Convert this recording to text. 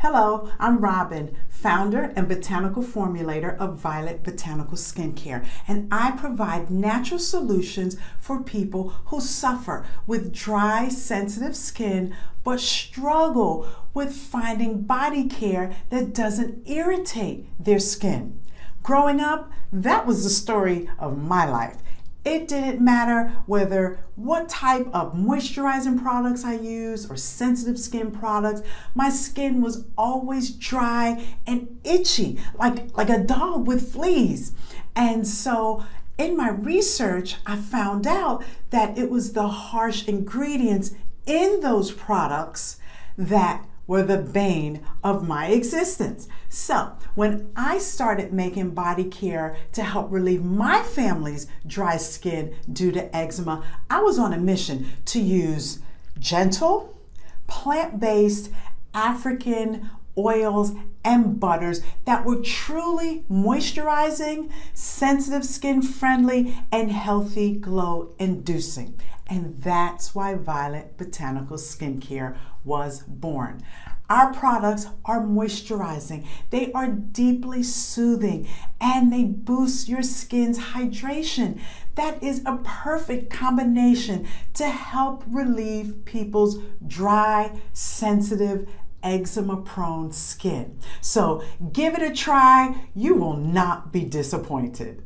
Hello, I'm Robbin, founder and botanical formulator of Violet Botanical Skincare, and I provide natural solutions for people who suffer with dry, sensitive skin but struggle with finding body care that doesn't irritate their skin. Growing up, that was the story of my life. It didn't matter what type of moisturizing products I used or sensitive skin products. My skin was always dry and itchy, like a dog with fleas. And so in my research, I found out that it was the harsh ingredients in those products that were the bane of my existence. So when I started making body care to help relieve my family's dry skin due to eczema, I was on a mission to use gentle, plant-based African oils and butters that were truly moisturizing, sensitive skin friendly, and healthy glow inducing. And that's why Violet Botanical Skincare was born. Our products are moisturizing, they are deeply soothing, and they boost your skin's hydration. That is a perfect combination to help relieve people's dry, sensitive, eczema-prone skin. So give it a try. You will not be disappointed.